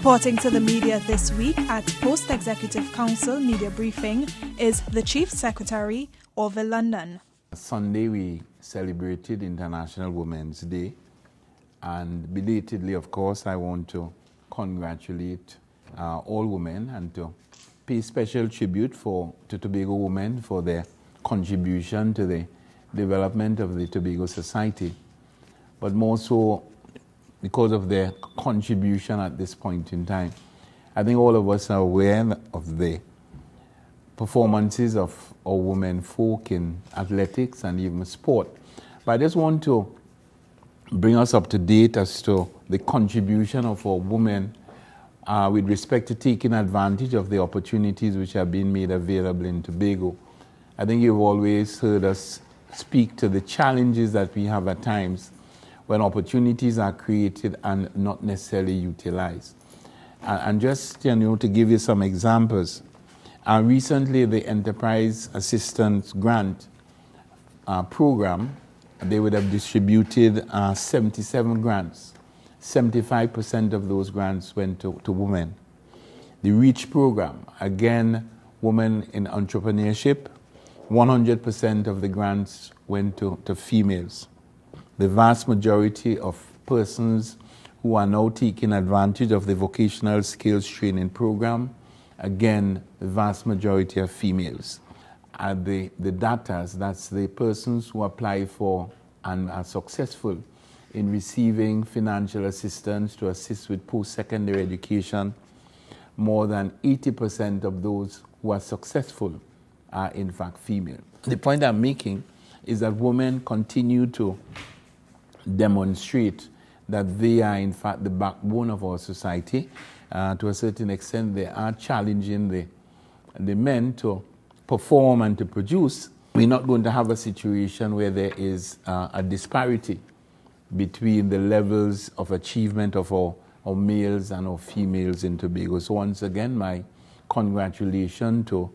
Reporting to the media this week at Post Executive Council Media Briefing is the Chief Secretary, Orville London. Sunday we celebrated International Women's Day, and belatedly, of course, I want to congratulate all women and to pay special tribute to Tobago women for their contribution to the development of the Tobago society, but more so because of their contribution at this point in time. I think all of us are aware of the performances of our women folk in athletics and even sport. But I just want to bring us up to date as to the contribution of our women with respect to taking advantage of the opportunities which have been made available in Tobago. I think you've always heard us speak to the challenges that we have at times when opportunities are created and not necessarily utilized. And just to give you some examples, recently the Enterprise Assistance Grant program, they would have distributed 77 grants. 75% of those grants went to women. The REACH program, again, women in entrepreneurship, 100% of the grants went to females. The vast majority of persons who are now taking advantage of the vocational skills training program, again, the vast majority are females. The data, that's the persons who apply for and are successful in receiving financial assistance to assist with post-secondary education. More than 80% of those who are successful are in fact female. The point I'm making is that women continue to demonstrate that they are in fact the backbone of our society. To a certain extent, they are challenging the men to perform and to produce. We're not going to have a situation where there is a disparity between the levels of achievement of our males and our females in Tobago. So once again, my congratulations to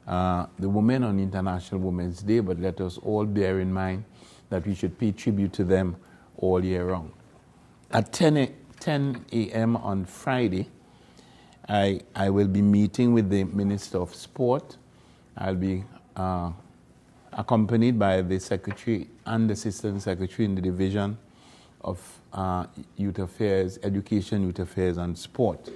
the women on International Women's Day, but let us all bear in mind that we should pay tribute to them all year round. At 10 a.m. on Friday, I will be meeting with the Minister of Sport. I'll be accompanied by the Secretary and Assistant Secretary in the Division of Youth Affairs, Education, Youth Affairs and Sport.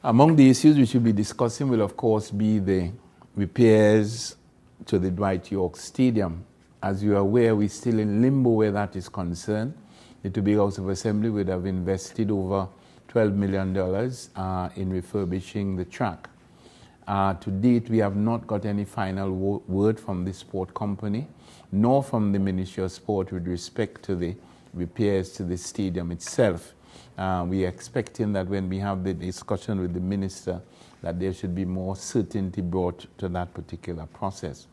Among the issues we should be discussing will of course be the repairs to the Dwight York Stadium. As you are aware, we're still in limbo where that is concerned. The Tobago House of Assembly would have invested over $12 million in refurbishing the track. To date, we have not got any final word from the sport company, nor from the Ministry of Sport with respect to the repairs to the stadium itself. We are expecting that when we have the discussion with the minister, that there should be more certainty brought to that particular process.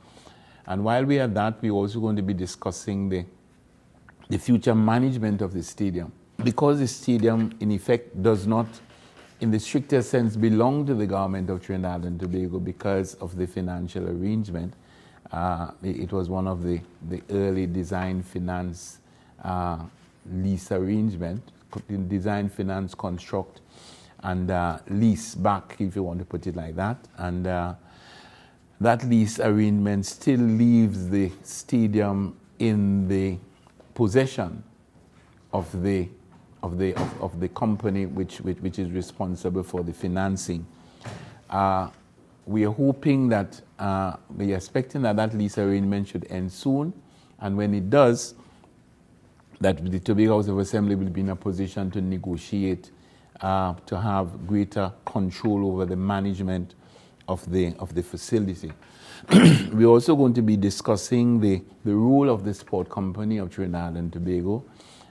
And while we are at that, we're also going to be discussing the future management of the stadium. Because the stadium, in effect, does not, in the strictest sense, belong to the government of Trinidad and Tobago because of the financial arrangement. It was one of the early design finance lease arrangement, design finance construct and lease back, if you want to put it like that. And that lease arrangement still leaves the stadium in the possession of the company which is responsible for the financing. We are hoping that we are expecting that lease arrangement should end soon, and when it does, that the Tobago House of Assembly will be in a position to negotiate to have greater control over the management of the facility. We're also going to be discussing the role of the sport company of Trinidad and Tobago.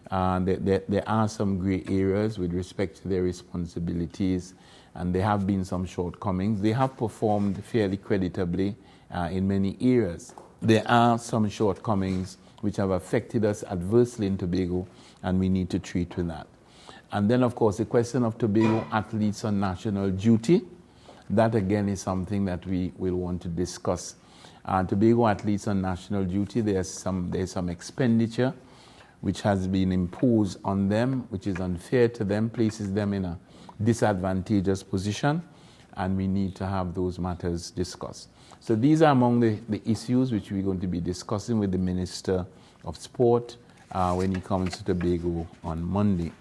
There are some grey areas with respect to their responsibilities, and there have been some shortcomings. They have performed fairly creditably in many areas. There are some shortcomings which have affected us adversely in Tobago, and we need to treat with that. And then, of course, the question of Tobago athletes on national duty. That again is something that we will want to discuss. Tobago athletes on national duty, there's some expenditure which has been imposed on them, which is unfair to them, places them in a disadvantageous position, and we need to have those matters discussed. So these are among the issues which we're going to be discussing with the Minister of Sport when he comes to Tobago on Monday.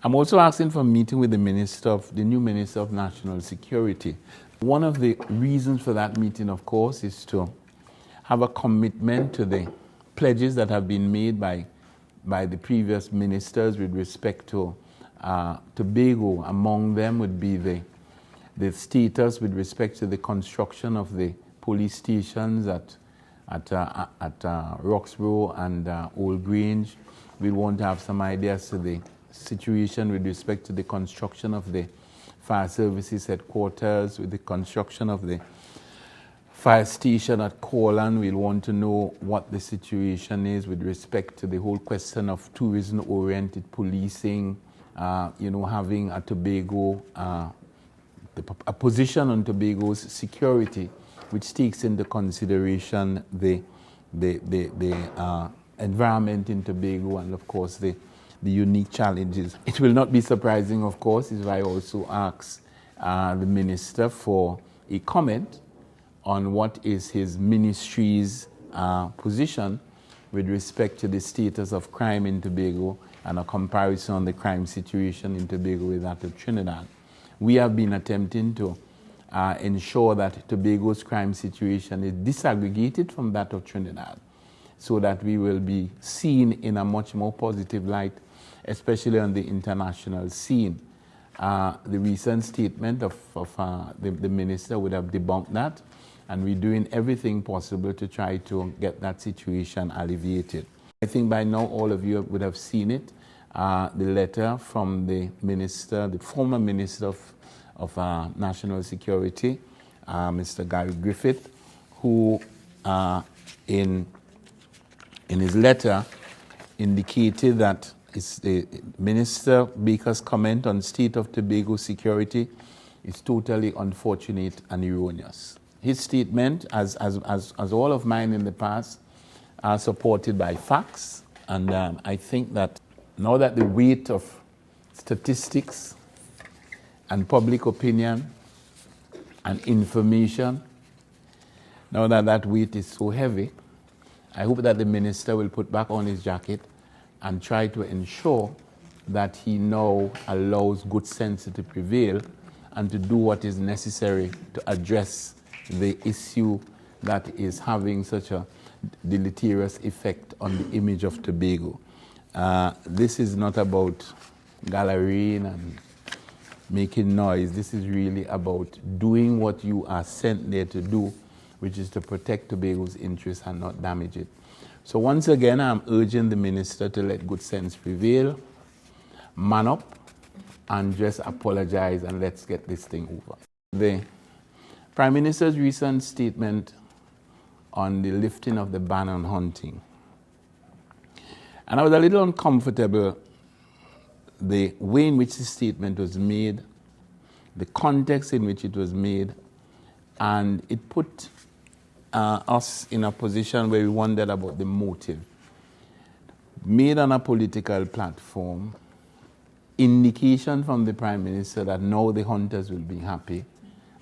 I'm also asking for a meeting with the new Minister of National Security. One of the reasons for that meeting, of course, is to have a commitment to the pledges that have been made by the previous ministers with respect to Tobago. Among them would be the status with respect to the construction of the police stations at Roxborough and Old Grange. We want to have some ideas to the situation with respect to the construction of the fire services headquarters, with the construction of the fire station at Corlan. We'll want to know what the situation is with respect to the whole question of tourism-oriented policing, having a Tobago, a position on Tobago's security, which takes into consideration the environment in Tobago and, of course, the unique challenges. It will not be surprising, of course, if I also ask the Minister for a comment on what is his ministry's position with respect to the status of crime in Tobago and a comparison on the crime situation in Tobago with that of Trinidad. We have been attempting to ensure that Tobago's crime situation is disaggregated from that of Trinidad so that we will be seen in a much more positive light, especially on the international scene. The recent statement of the minister would have debunked that, and we're doing everything possible to try to get that situation alleviated. I think by now all of you would have seen it, the letter from the minister, the former Minister of National Security, Mr. Gary Griffith, who in his letter indicated that the Minister Baker's comment on state of Tobago security is totally unfortunate and erroneous. His statement, as all of mine in the past, are supported by facts, and I think that now that the weight of statistics and public opinion and information, now that that weight is so heavy, I hope that the minister will put back on his jacket and try to ensure that he now allows good sense to prevail and to do what is necessary to address the issue that is having such a deleterious effect on the image of Tobago. This is not about gallerying and making noise. This is really about doing what you are sent there to do, which is to protect Tobago's interests and not damage it. So once again, I'm urging the minister to let good sense prevail, man up, and just apologize and let's get this thing over. The Prime Minister's recent statement on the lifting of the ban on hunting. And I was a little uncomfortable the way in which the statement was made, the context in which it was made, and it put us in a position where we wondered about the motive. Made on a political platform, indication from the Prime Minister that now the hunters will be happy,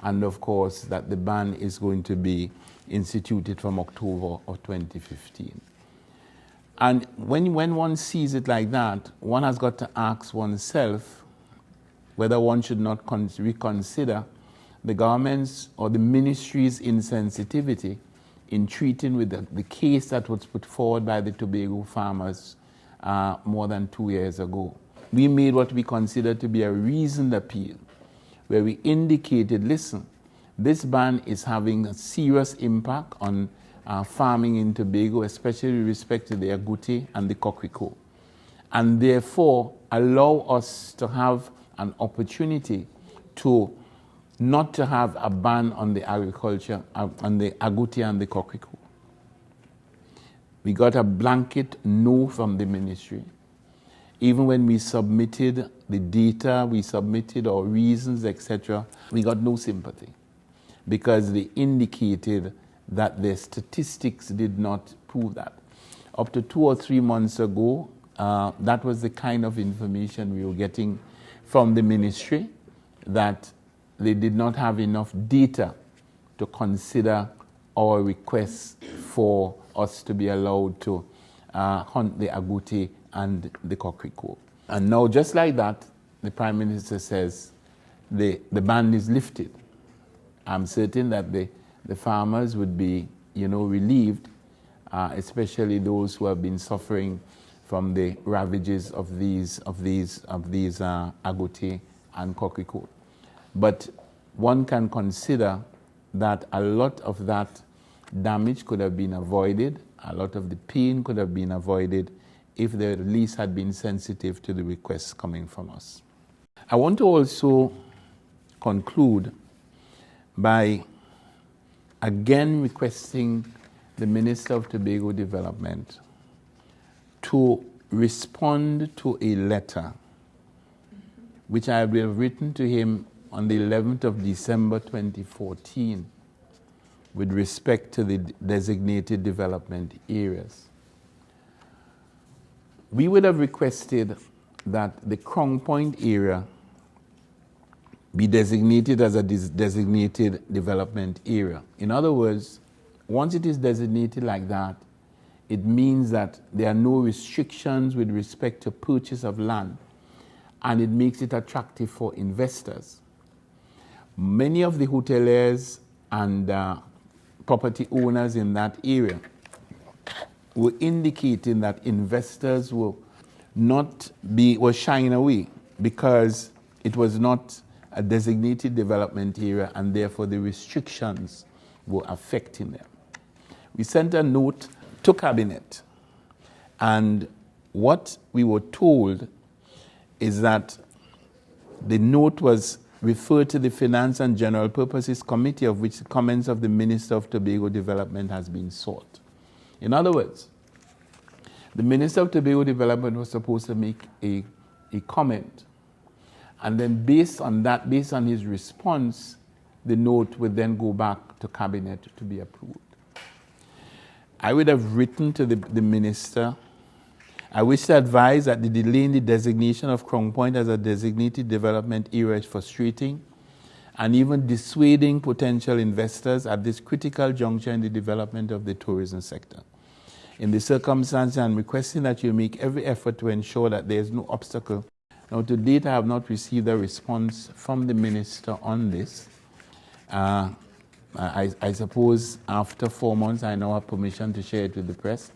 and of course that the ban is going to be instituted from October of 2015. And when one sees it like that, one has got to ask oneself whether one should not reconsider the government's or the ministry's insensitivity in treating with the case that was put forward by the Tobago farmers more than 2 years ago. We made what we considered to be a reasoned appeal, where we indicated, listen, this ban is having a serious impact on farming in Tobago, especially with respect to the agouti and the coquelicot, and therefore allow us to have an opportunity to not to have a ban on the agriculture, on the agouti and the coquelicot. We got a blanket no from the ministry. Even when we submitted the data, we submitted our reasons, etc., we got no sympathy because they indicated that their statistics did not prove that. Up to 2 or 3 months ago, that was the kind of information we were getting from the ministry that they did not have enough data to consider our request for us to be allowed to hunt the agouti and the coquelicot. And now, just like that, the Prime Minister says the ban is lifted. I'm certain that the farmers would be, relieved, especially those who have been suffering from the ravages of these agouti and coquelicot. But one can consider that a lot of that damage could have been avoided, a lot of the pain could have been avoided if they at least had been sensitive to the requests coming from us. I want to also conclude by again requesting the Minister of Tobago Development to respond to a letter which I have written to him on the 11th of December 2014 with respect to the designated development areas. We would have requested that the Crown Point area be designated as a designated development area. In other words, once it is designated like that, it means that there are no restrictions with respect to purchase of land, and it makes it attractive for investors. Many of the hoteliers and property owners in that area were indicating that investors were shying away because it was not a designated development area, and therefore the restrictions were affecting them. We sent a note to Cabinet, and what we were told is that the note was referred to the Finance and General Purposes Committee, of which the comments of the Minister of Tobago Development has been sought. In other words, the Minister of Tobago Development was supposed to make a comment, and then based on his response, the note would then go back to Cabinet to be approved. I would have written to the Minister. I wish to advise that the delay in the designation of Crown Point as a designated development area is frustrating and even dissuading potential investors at this critical juncture in the development of the tourism sector. In the circumstances, I'm requesting that you make every effort to ensure that there is no obstacle. Now, to date, I have not received a response from the Minister on this. I suppose after 4 months, I now have permission to share it with the press.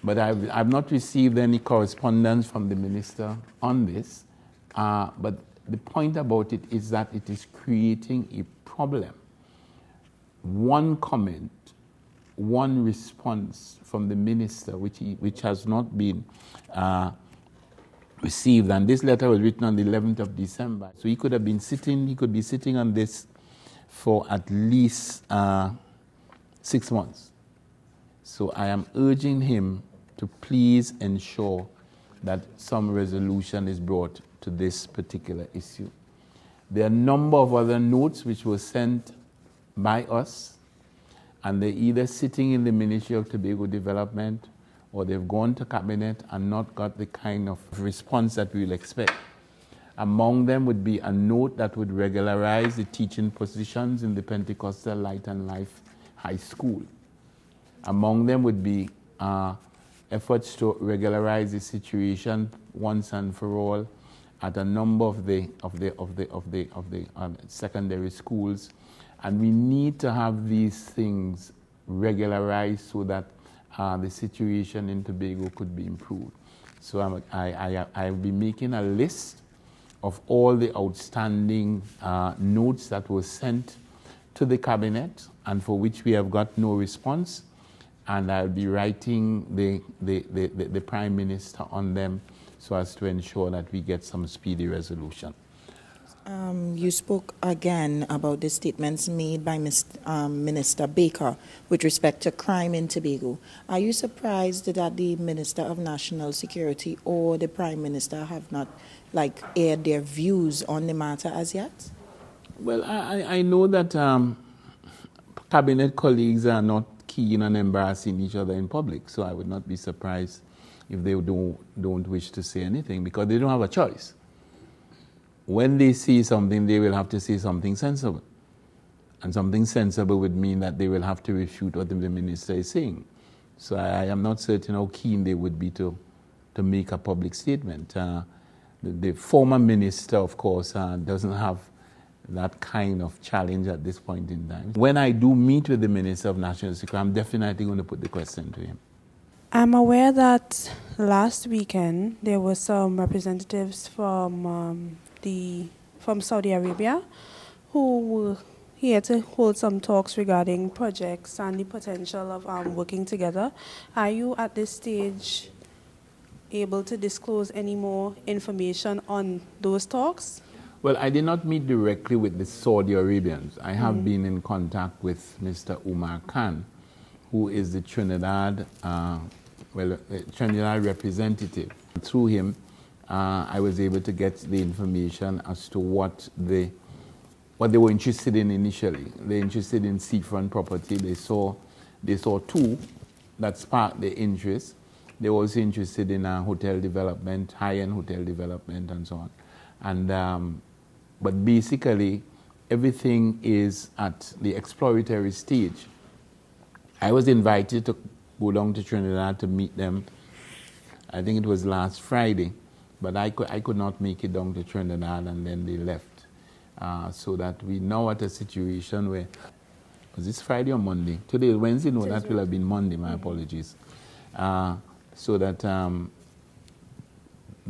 But I've not received any correspondence from the Minister on this. But the point about it is that it is creating a problem. One comment, one response from the Minister, which has not been received, and this letter was written on the 11th of December. So he could be sitting on this for at least 6 months. So I am urging him to please ensure that some resolution is brought to this particular issue. There are a number of other notes which were sent by us, and they're either sitting in the Ministry of Tobago Development or they've gone to Cabinet and not got the kind of response that we will expect. Among them would be a note that would regularize the teaching positions in the Pentecostal Light and Life High School. Among them would be efforts to regularize the situation once and for all at a number of the secondary schools, and we need to have these things regularized so that the situation in Tobago could be improved. So I'll be making a list of all the outstanding notes that were sent to the Cabinet and for which we have got no response, and I'll be writing the Prime Minister on them so as to ensure that we get some speedy resolution. You spoke again about the statements made by Minister Baker with respect to crime in Tobago. Are you surprised that the Minister of National Security or the Prime Minister have not aired their views on the matter as yet? Well, I know that Cabinet colleagues are not keen on embarrassing each other in public, so I would not be surprised if they don't wish to say anything, because they don't have a choice. when they say something, they will have to say something sensible. And something sensible would mean that they will have to refute what the minister is saying. So I am not certain how keen they would be to make a public statement. The former minister, of course, doesn't have that kind of challenge at this point in time. When I do meet with the Minister of National Security, I'm definitely going to put the question to him. I'm aware that last weekend there were some representatives from Saudi Arabia who were here to hold some talks regarding projects and the potential of working together. Are you at this stage able to disclose any more information on those talks? Well, I did not meet directly with the Saudi Arabians. I have been in contact with Mr. Umar Khan, who is the Trinidad representative. Through him, I was able to get the information as to what they were interested in initially. They're interested in seafront property. They saw two that sparked their interest. They were also interested in hotel development, high-end hotel development, and so on. And but basically, everything is at the exploratory stage. I was invited to go down to Trinidad to meet them. I think it was last Friday, but I could not make it down to Trinidad, and then they left. So that we now at a situation where, was this Friday or Monday? Today is Wednesday? No, that will have been Monday, my apologies. So that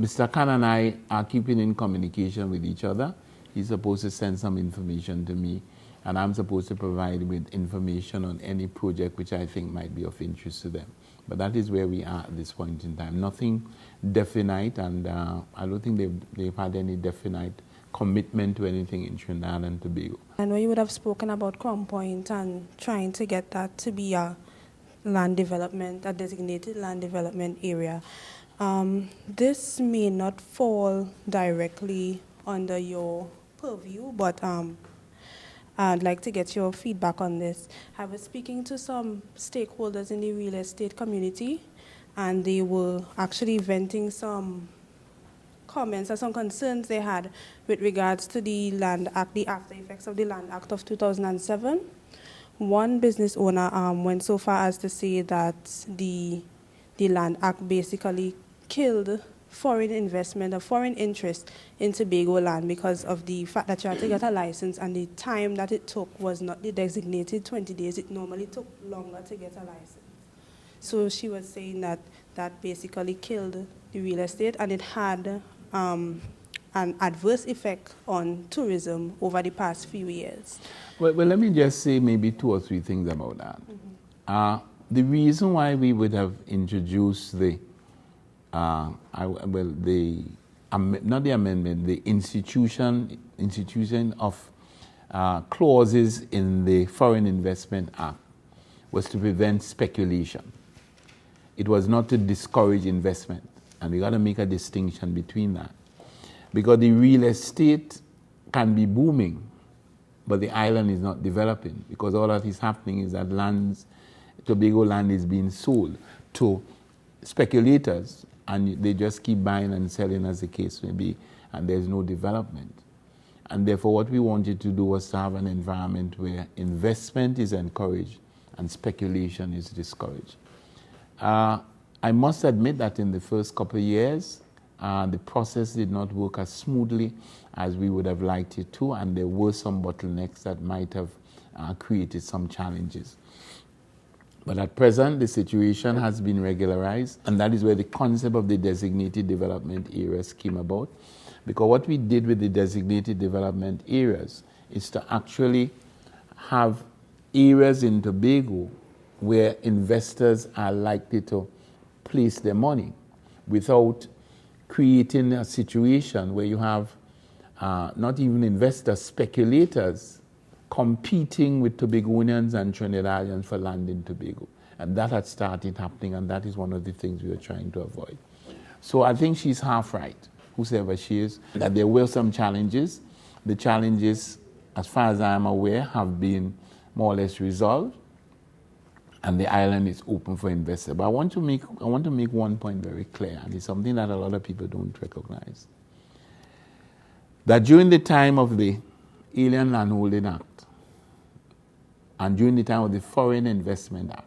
Mr. Khan and I are keeping in communication with each other. He's supposed to send some information to me, and I'm supposed to provide with information on any project which I think might be of interest to them. But that is where we are at this point in time. Nothing definite, and I don't think they've had any definite commitment to anything in Trinidad and Tobago. I know you would have spoken about Crown Point and trying to get that to be a land development, a designated land development area. This may not fall directly under your purview, but I'd like to get your feedback on this. I was speaking to some stakeholders in the real estate community, and they were actually venting some comments or some concerns they had with regards to the Land Act, the after effects of the Land Act of 2007. One business owner went so far as to say that the Land Act basically killed foreign investment or foreign interest in Tobago land because of the fact that you had to get a license, and the time that it took was not the designated 20 days. It normally took longer to get a license. So she was saying that that basically killed the real estate, and it had an adverse effect on tourism over the past few years. Well, let me just say maybe 2 or 3 things about that. The reason why we would have introduced the institution of clauses in the Foreign Investment Act was to prevent speculation. It was not to discourage investment, and we got to make a distinction between that, because the real estate can be booming, but the island is not developing, because all that is happening is that Tobago land is being sold to speculators, and they just keep buying and selling as the case may be, and there's no development. And therefore what we wanted to do was to have an environment where investment is encouraged and speculation is discouraged. I must admit that in the first couple of years, the process did not work as smoothly as we would have liked it to, and there were some bottlenecks that might have created some challenges. But at present, the situation has been regularized, and that is where the concept of the designated development areas came about. Because what we did with the designated development areas is to actually have areas in Tobago where investors are likely to place their money without creating a situation where you have not even investors, speculators competing with Tobagonians and Trinidadians for land in Tobago. And that had started happening, and that is one of the things we are trying to avoid. So I think she's half right, whosoever she is, that there were some challenges. The challenges, as far as I am aware, have been more or less resolved, and the island is open for investors. But I want to make one point very clear, and it's something that a lot of people don't recognize. that during the time of the Alien Landholding Act and during the time of the Foreign Investment Act,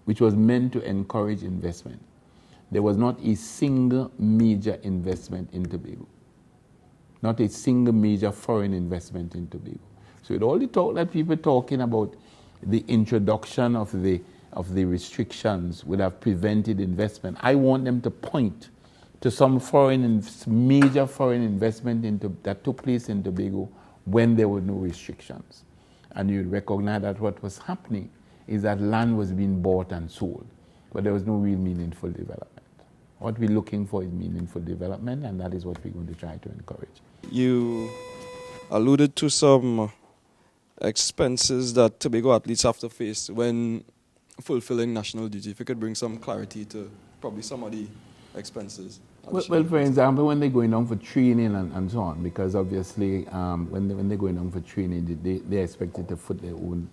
which was meant to encourage investment, there was not a single major investment in Tobago. Not a single major foreign investment in Tobago. So with all the talk that people talking about the introduction of the restrictions would have prevented investment, I want them to point to some major foreign investment that took place in Tobago when there were no restrictions. And you'd recognize that what was happening is that land was being bought and sold, but there was no real meaningful development. What we're looking for is meaningful development, and that is what we're going to try to encourage. You alluded to some expenses that Tobago athletes have to face when fulfilling national duty. If you could bring some clarity to probably some of the expenses. Well, for example, when they're going down for training and so on, because obviously when they're going down for training, they're expected to foot their own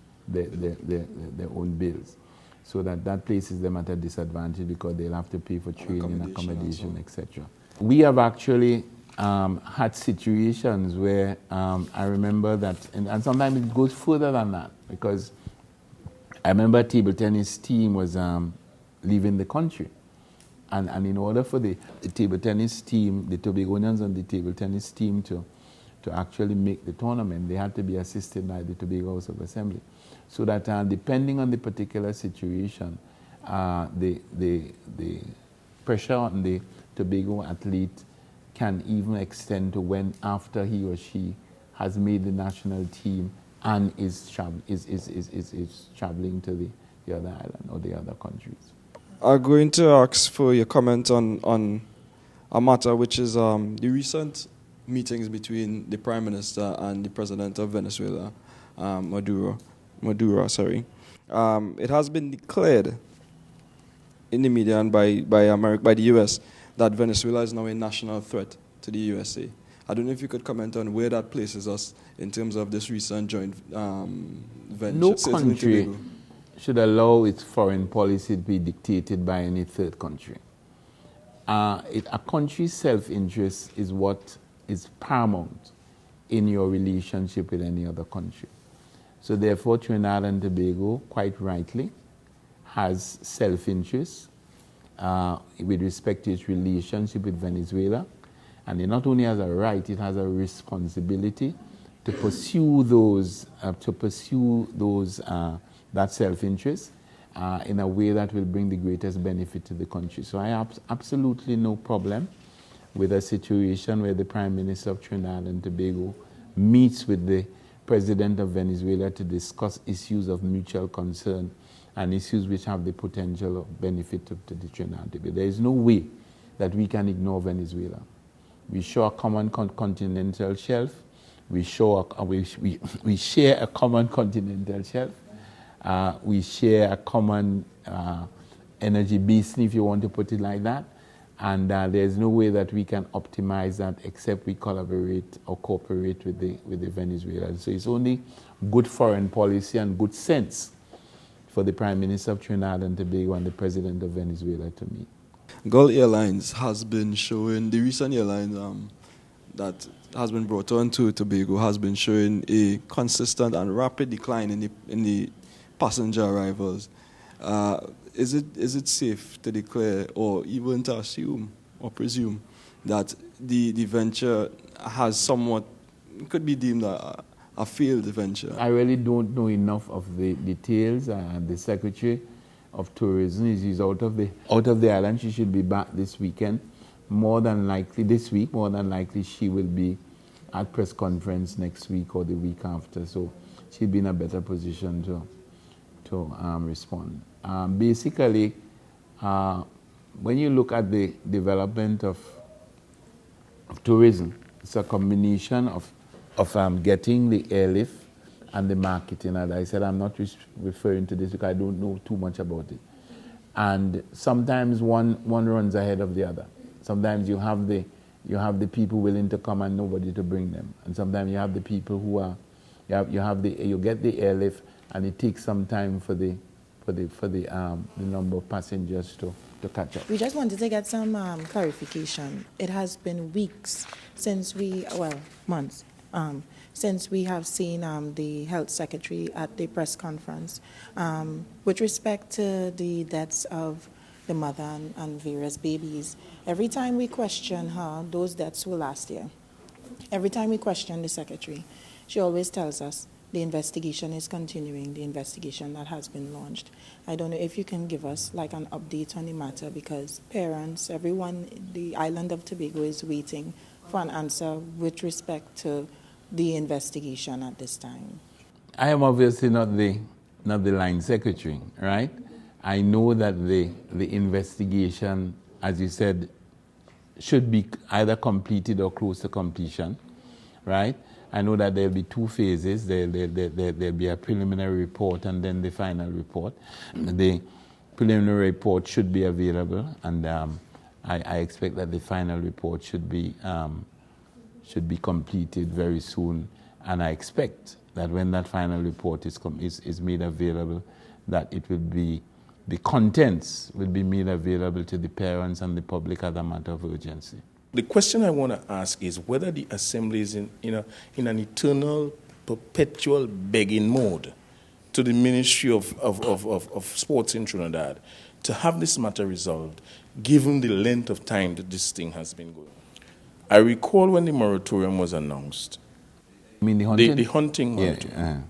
bills. So that places them at a disadvantage because they'll have to pay for training, accommodation, etc. We have actually had situations where I remember that, and sometimes it goes further than that, because I remember a table tennis team was leaving the country. And in order for the table tennis team, the Tobagonians and the table tennis team to actually make the tournament, they had to be assisted by the Tobago House of Assembly. So that depending on the particular situation, the pressure on the Tobago athlete can even extend to when after he or she has made the national team and is traveling to the other island or the other countries. I'm going to ask for your comment on a matter which is the recent meetings between the Prime Minister and the President of Venezuela, Maduro. It has been declared in the media and by the US that Venezuela is now a national threat to the USA. I don't know if you could comment on where that places us in terms of this recent joint venture. No country should allow its foreign policy to be dictated by any third country. A country's self-interest is what is paramount in your relationship with any other country. So therefore, Trinidad and Tobago, quite rightly, has self-interest with respect to its relationship with Venezuela. And it not only has a right, it has a responsibility to pursue that self-interest in a way that will bring the greatest benefit to the country. So I have absolutely no problem with a situation where the Prime Minister of Trinidad and Tobago meets with the President of Venezuela to discuss issues of mutual concern and issues which have the potential of benefit to the Trinidad and Tobago. There is no way that we can ignore Venezuela. We share a common continental shelf. We share a common continental shelf. We share a common energy basin, if you want to put it like that. And there's no way that we can optimize that except we collaborate or cooperate with the Venezuelans. So it's only good foreign policy and good sense for the Prime Minister of Trinidad and Tobago and the President of Venezuela to meet. Gulf Airlines has been showing, the recent airline that has been brought on to Tobago has been showing a consistent and rapid decline in the passenger arrivals. Is it safe to declare or even to assume or presume that the venture has somewhat, could be deemed a failed venture? I really don't know enough of the details. The Secretary of Tourism is out of the island. She should be back this weekend. More than likely she will be at press conference next week or the week after. So she'll be in a better position to respond. Basically, when you look at the development of tourism, it's a combination of getting the airlift and the marketing. As I said, I'm not referring to this because I don't know too much about it. And sometimes one runs ahead of the other. Sometimes you have the people willing to come and nobody to bring them. And sometimes you have the people who are, you get the airlift and it takes some time for the the number of passengers to catch up. We just wanted to get some clarification. It has been weeks since months, since we have seen the health secretary at the press conference with respect to the deaths of the mother and various babies. Every time we question her, those deaths were last year. Every time we question the secretary, she always tells us the investigation is continuing, the investigation that has been launched. I don't know if you can give us like an update on the matter, because parents, everyone, the island of Tobago is waiting for an answer with respect to the investigation at this time. I am obviously not the line secretary, right? I know that the investigation, as you said, should be either completed or close to completion, right? I know that there'll be two phases. There'll be a preliminary report and then the final report. The preliminary report should be available, and I expect that the final report should be completed very soon. And I expect that when that final report is made available, that it will be, the contents will be made available to the parents and the public as a matter of urgency. The question I want to ask is whether the Assembly is in an eternal, perpetual begging mode to the Ministry of Sports in Trinidad to have this matter resolved, given the length of time that this thing has been going. I recall when the moratorium was announced. I mean the hunting? The hunting moratorium. Yeah.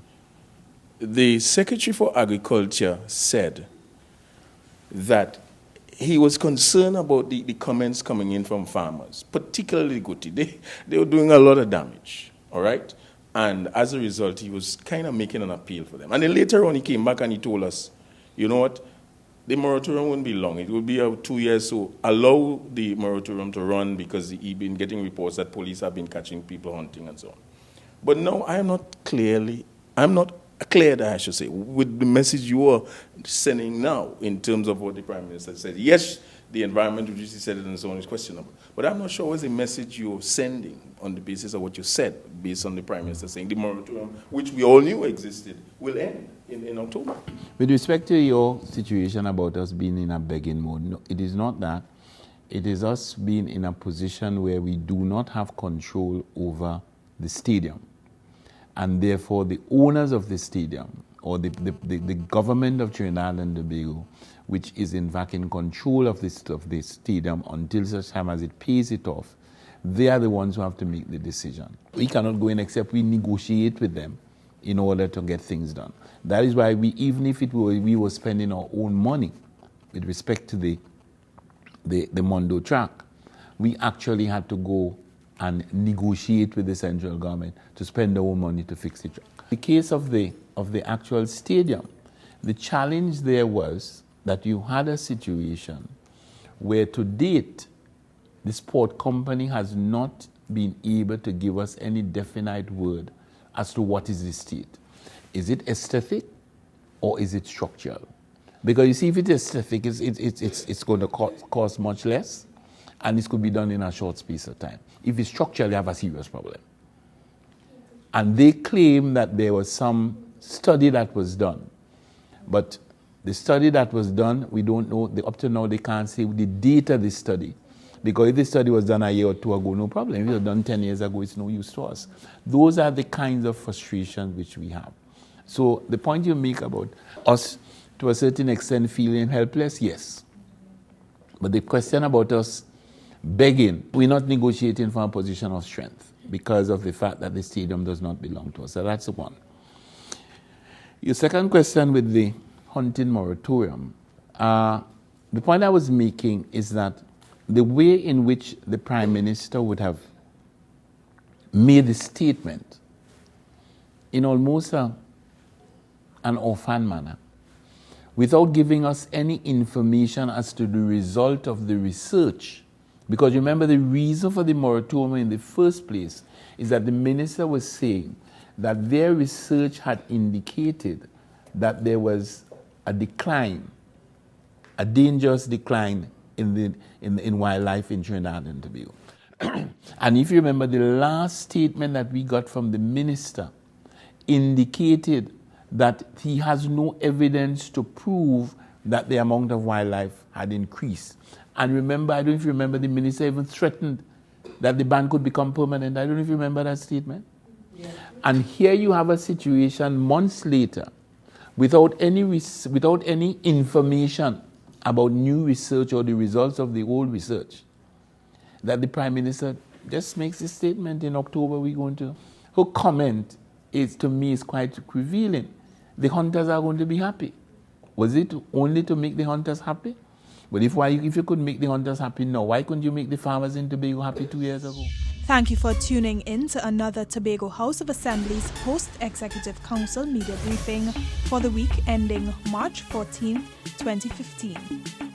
The Secretary for Agriculture said that he was concerned about the comments coming in from farmers, particularly Guti. They were doing a lot of damage, all right? And as a result, he was kind of making an appeal for them. And then later on, he came back and he told us, you know what, the moratorium wouldn't be long. It would be 2 years, so allow the moratorium to run, because he's been getting reports that police have been catching people hunting and so on. But no, I'm not clear, I should say, with the message you are sending now in terms of what the Prime Minister said. Yes, the environment, which he said it and so on, is questionable. But I'm not sure what's the message you're sending on the basis of what you said, based on the Prime Minister saying the moratorium, which we all knew existed, will end in October. With respect to your situation about us being in a begging mode, no, it is not that. It is us being in a position where we do not have control over the stadium. And therefore, the owners of the stadium, or the government of Trinidad and Tobago, which is in fact in control of the stadium until such time as it pays it off, they are the ones who have to make the decision. We cannot go in except we negotiate with them in order to get things done. That is why even if we were spending our own money with respect to the Mondo track, we actually had to go and negotiate with the central government to spend their own money to fix the track. In the case of the actual stadium, the challenge there was that you had a situation where to date, the sport company has not been able to give us any definite word as to what is the state. Is it aesthetic or is it structural? Because you see, if it's aesthetic, it's going to cost much less, and this could be done in a short space of time. If it's structural, you have a serious problem. And they claim that there was some study that was done. But the study that was done, we don't know. Up to now, they can't say the date of the study. Because if the study was done a year or two ago, no problem. If it was done 10 years ago, it's no use to us. Those are the kinds of frustrations which we have. So the point you make about us, to a certain extent, feeling helpless, yes. But the question about us begging, we're not negotiating from a position of strength because of the fact that the stadium does not belong to us. So that's the one. Your second question with the hunting moratorium, the point I was making is that the way in which the Prime Minister would have made the statement in almost an offhand manner, without giving us any information as to the result of the research. Because remember, the reason for the moratorium in the first place is that the minister was saying that their research had indicated that there was a decline, a dangerous decline in wildlife in Trinidad and Tobago. And if you remember, the last statement that we got from the minister indicated that he has no evidence to prove that the amount of wildlife had increased. And remember, I don't know if you remember, the minister even threatened that the ban could become permanent. I don't know if you remember that statement. Yeah. And here you have a situation months later, without any information about new research or the results of the old research, that the Prime Minister just makes a statement in October we're going to. Her comment is, to me, is quite revealing. The hunters are going to be happy. Was it only to make the hunters happy? But if you could make the hunters happy now, why couldn't you make the farmers in Tobago happy 2 years ago? Thank you for tuning in to another Tobago House of Assembly's Post-Executive Council media briefing for the week ending March 14, 2015.